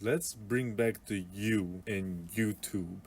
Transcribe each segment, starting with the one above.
Let's bring back the you in YouTube,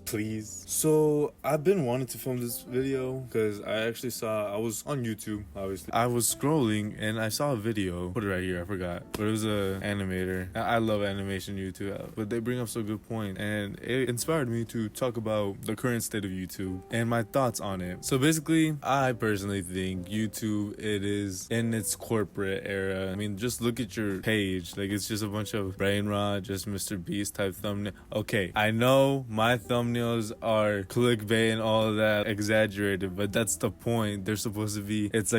please. So I've been wanting to film this video because I actually I was on YouTube, obviously. I was scrolling and I saw a video, put it right here, I forgot, but it was a animator. I love animation YouTube, but they bring up some good point, and it inspired me to talk about the current state of YouTube and my thoughts on it. So basically, I personally think YouTube, it is in its corporate era. I mean, just look at your page, like it's just a bunch of brain rot, just Mr. Beast type thumbnail. Okay, I know my thumbnails are clickbait and all of that, exaggerated, but that's the point. They're supposed to be, it's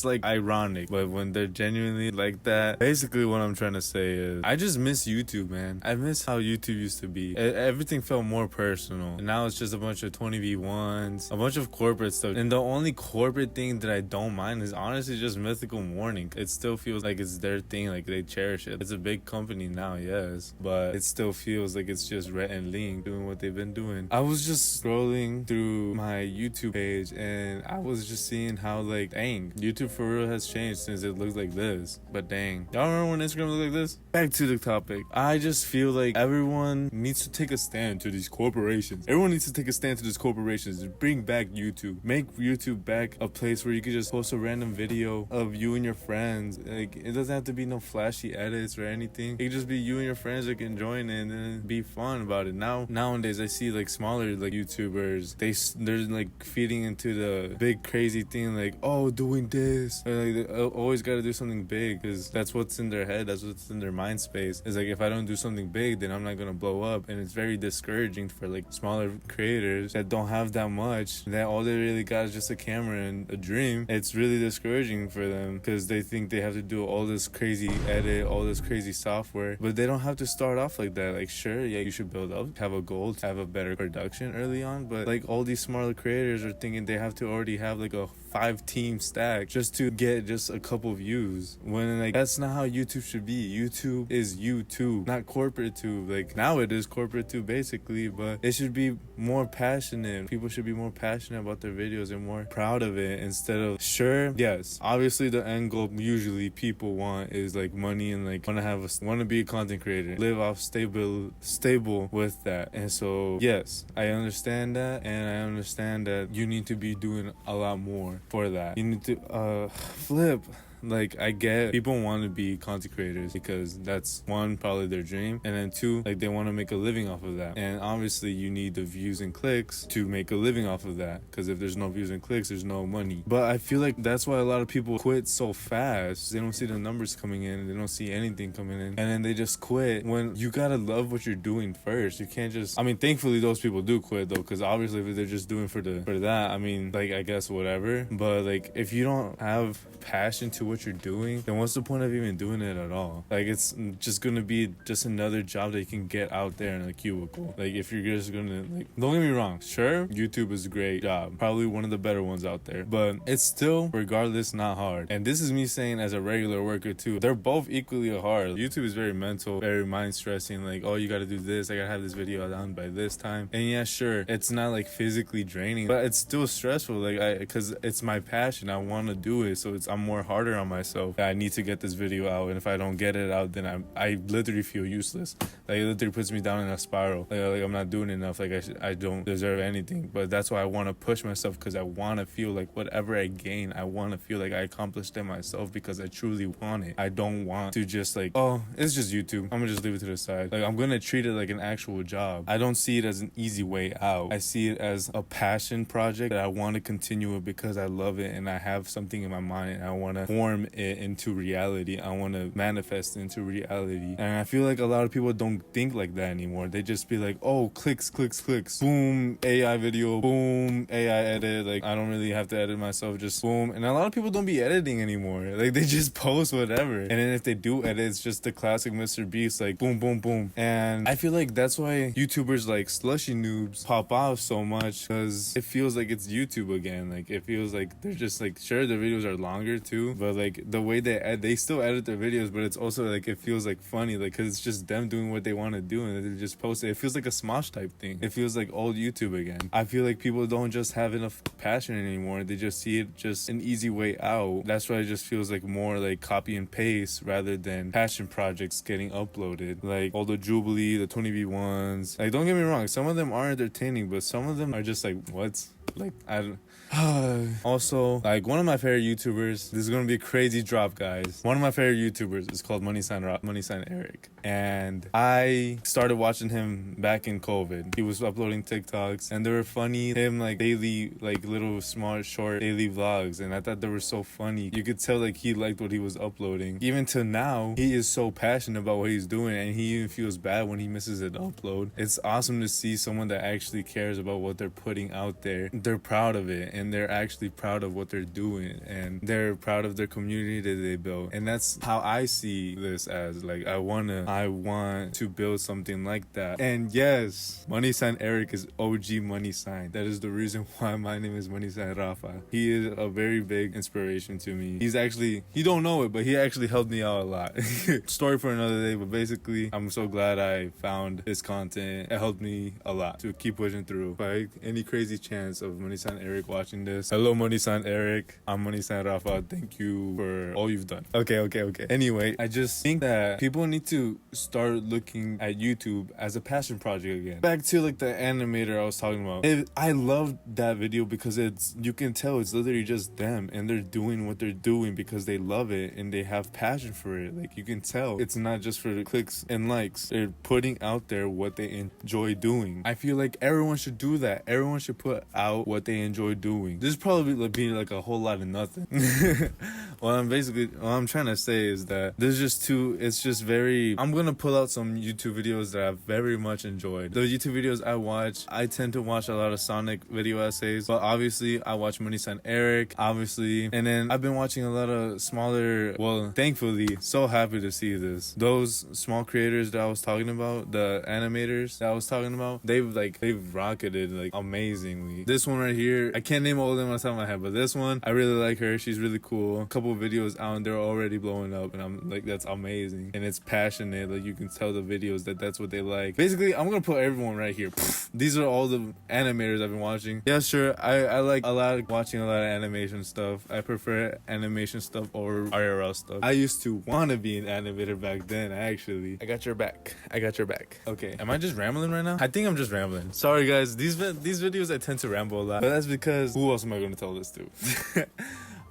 like ironic, but when they're genuinely like that, basically what I'm trying to say is I just miss YouTube, man. I miss how YouTube used to be. Everything felt more personal, and now it's just a bunch of 20v1s, a bunch of corporate stuff. And the only corporate thing that I don't mind is honestly just Mythical Morning. It still feels like it's their thing, like they cherish it. It's a big company now, yes, but it still feels like it's just Rhett and Link doing what they've been doing. I was just scrolling through my YouTube page and I was just seeing how, like, dang, YouTube for real has changed since it looks like this. But dang, y'all remember when Instagram looked like this? Back to the topic. I just feel like everyone needs to take a stand to these corporations. Everyone needs to take a stand to these corporations. Bring back YouTube. Make YouTube back a place where you could just post a random video of you and your friends. Like, it doesn't have to be no flashy edits or anything. It could just be you and your friends like enjoying it and then be fun about it. Nowadays I see like smaller like YouTubers, they're like feeding into the big crazy thing, like, oh, doing this, or like they always got to do something big because that's what's in their head, that's what's in their mind space. It's like, if I don't do something big, then I'm not gonna blow up. And it's very discouraging for like smaller creators that don't have that much, that all they really got is just a camera and a dream. It's really discouraging for them because they think they have to do all this crazy edit, all this crazy software, but they don't have to start off like that. Like, sure, yeah, you should build up, have a goal to have a better production early on, but like all these smaller creators are thinking they have to already have like a 5-team stack just to get just a couple views, when like that's not how YouTube should be. YouTube is YouTube, not corporate tube. Like, now it is corporate tube basically, but it should be more passionate. People should be more passionate about their videos and more proud of it, instead of, sure, yes, obviously the end goal usually people want is like money and like want to be a content creator, live off stable with that. And so yes, I understand that, and I understand that you need to be doing a lot more for that. You need to flip. Like, I get people want to be content creators because that's, one, probably their dream, and then two, like, they want to make a living off of that. And obviously you need the views and clicks to make a living off of that, because if there's no views and clicks, there's no money. But I feel like that's why a lot of people quit so fast. They don't see the numbers coming in, they don't see anything coming in, and then they just quit. When you gotta love what you're doing first. You can't just, I mean, thankfully those people do quit though, because obviously if they're just doing for that, I mean, like, I guess whatever. But like, if you don't have passion to what you're doing, then what's the point of even doing it at all? Like, it's just gonna be just another job that you can get out there in a cubicle. Like, if you're just gonna, like, don't get me wrong, sure, YouTube is a great job, probably one of the better ones out there, but it's still, regardless, not hard. And this is me saying as a regular worker too, they're both equally hard. YouTube is very mental, very mind stressing, like, oh, you gotta do this, I gotta have this video done by this time. And yeah, sure, it's not like physically draining, but it's still stressful, like, because it's my passion, I want to do it, so I'm more harder on myself. I need to get this video out, and if I don't get it out, then I literally feel useless. Like, it literally puts me down in a spiral. Like I'm not doing enough. Like, I don't deserve anything. But that's why I want to push myself, because I want to feel like whatever I gain, I want to feel like I accomplished it myself, because I truly want it. I don't want to just like, oh, it's just YouTube, I'm gonna just leave it to the side. Like, I'm gonna treat it like an actual job. I don't see it as an easy way out. I see it as a passion project that I want to continue it because I love it, and I have something in my mind, and I want to form it into reality. I want to manifest into reality. And I feel like a lot of people don't think like that anymore. They just be like, oh, clicks, boom, AI video, boom, AI edit. Like, I don't really have to edit myself, just boom. And a lot of people don't be editing anymore. Like, they just post whatever. And then if they do edit, it's just the classic Mr. Beast, like boom, boom, boom. And I feel like that's why YouTubers like Slushy Noobs pop off so much, because it feels like it's YouTube again. Like, it feels like they're just like, sure, their videos are longer too, but like the way they still edit their videos, but it's also like it feels like funny, like because it's just them doing what they want to do and they just post it. It feels like a Smosh type thing. It feels like old YouTube again. I feel like people don't just have enough passion anymore. They just see it just an easy way out. That's why it just feels like more like copy and paste rather than passion projects getting uploaded. Like all the Jubilee, the 20v1s. Like don't get me wrong, some of them are entertaining, but some of them are just like what? Like I don't. Also, like one of my favorite YouTubers, this is gonna be a crazy drop, guys. One of my favorite YouTubers is called MONEYSIGNG, and I started watching him back in COVID. He was uploading TikToks, and they were funny. Him like daily, like little small short daily vlogs, and I thought they were so funny. You could tell like he liked what he was uploading. Even till now, he is so passionate about what he's doing, and he even feels bad when he misses an upload. It's awesome to see someone that actually cares about what they're putting out there. They're proud of it, and they're actually proud of what they're doing, and they're proud of their community that they built. And that's how I see this as. Like I want to build something like that. And yes, MONEYSIGNG is OG money sign. That is the reason why my name is MONEYSIGN Rafa. He is a very big inspiration to me. He's actually, you don't know it, but he actually helped me out a lot. Story for another day, but basically I'm so glad I found his content. It helped me a lot to keep pushing through. By any crazy chance of MONEYSIGN watching this, hello MONEYSIGN, I'm MONEYSIGN Rafa. Thank you for all you've done. Okay. Anyway, I just think that people need to start looking at YouTube as a passion project again. Back to like the animator I was talking about. I loved that video because you can tell it's literally just them, and they're doing what they're doing because they love it and they have passion for it. Like you can tell it's not just for the clicks and likes. They're putting out there what they enjoy doing. I feel like everyone should do that. Everyone should put out what they enjoy doing. This is probably like being like a whole lot of nothing. What I'm trying to say is that there's just it's just very, I'm gonna pull out some YouTube videos that I've very much enjoyed. The YouTube videos I watch, I tend to watch a lot of Sonic video essays, but obviously I watch MONEYSIGN, obviously, and then I've been watching a lot of smaller, well, thankfully, so happy to see this. Those small creators that I was talking about, the animators that I was talking about, they've rocketed like amazingly. This one right here, I can't name all of them on the top of my head, but this one, I really like her. She's really cool. A couple videos out and they're already blowing up, and I'm like, that's amazing. And it's passionate. Like you can tell the videos that's what they like. Basically, I'm gonna put everyone right here. These are all the animators I've been watching. Yeah, sure, I like watching a lot of animation stuff. I prefer animation stuff over IRL stuff. I used to want to be an animator back then, actually. I got your back. Okay, am I just rambling right now? I think I'm just rambling. Sorry guys, these videos I tend to ramble a lot, but that's because who else am I going to tell this to?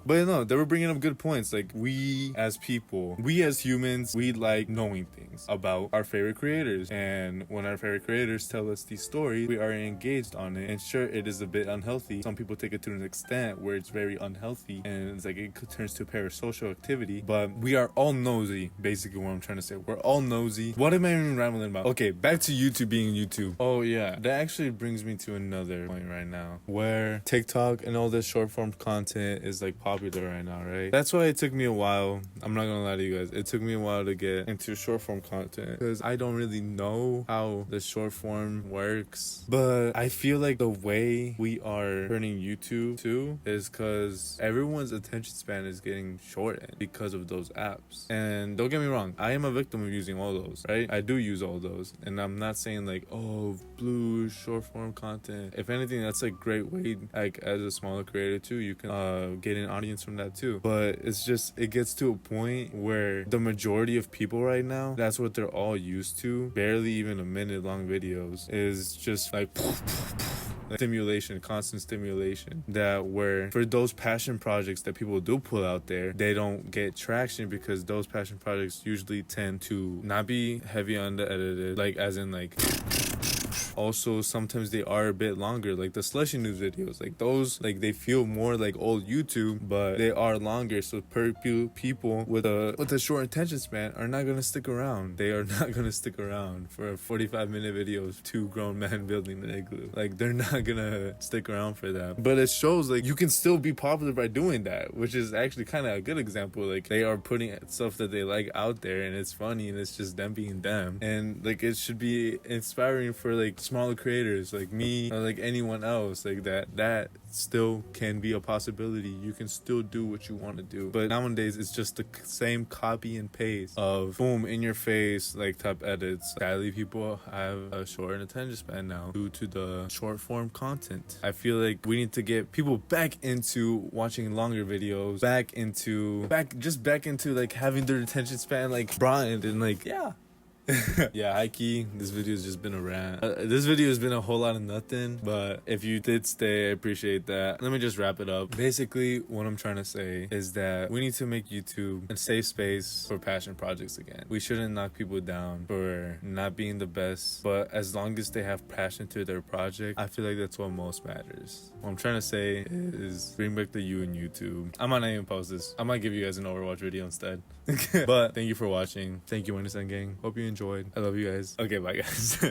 But no, they were bringing up good points. Like we as people, we as humans, we like knowing things about our favorite creators. And when our favorite creators tell us these stories, we are engaged on it. And sure, it is a bit unhealthy. Some people take it to an extent where it's very unhealthy and it's like it turns to parasocial activity. But we are all nosy, basically what I'm trying to say. We're all nosy. What am I even rambling about? Okay, back to YouTube being YouTube. Oh yeah, that actually brings me to another point right now, where TikTok and all this short form content is like popular right now, right? That's why it took me a while. I'm not gonna lie to you guys. It took me a while to get into short form content because I don't really know how the short form works. But I feel like the way we are turning YouTube to is because everyone's attention span is getting shortened because of those apps. And don't get me wrong, I am a victim of using all those, right? I do use all those. And I'm not saying like, oh, blue short form content. If anything, that's a great way, like as a smaller creator too, you can get an audience from that too. But it's just, it gets to a point where the majority of people right now, that's what they're all used to. Barely even a minute long videos is just like stimulation, constant stimulation, that where for those passion projects that people do pull out there, they don't get traction because those passion projects usually tend to not be heavy on the edited, like as in like also sometimes they are a bit longer, like the slushy news videos, like those, like they feel more like old YouTube, but they are longer. So people with a short attention span are not gonna stick around. They are not gonna stick around for a 45-minute video of two grown men building an igloo. Like they're not gonna stick around for that. But it shows like you can still be popular by doing that, which is actually kind of a good example. Like they are putting stuff that they like out there and it's funny and it's just them being them, and like it should be inspiring for like smaller creators like me or like anyone else, like that still can be a possibility. You can still do what you want to do. But nowadays it's just the same copy and paste of boom in your face like type edits. Sadly, people have a short attention span now due to the short form content. I feel like we need to get people back into watching longer videos, back into like having their attention span like Brian and like yeah, high key, this video has just been a rant. This video has been a whole lot of nothing, but if you did stay, I appreciate that. Let me just wrap it up. Basically, what I'm trying to say is that we need to make YouTube a safe space for passion projects again. We shouldn't knock people down for not being the best, but as long as they have passion to their project, I feel like that's what most matters. What I'm trying to say is bring back the you in YouTube. I might not even post this. I might give you guys an Overwatch video instead. But thank you for watching. Thank you, MONEYSIGNGANG. Hope you enjoyed. I love you guys. Okay, bye guys.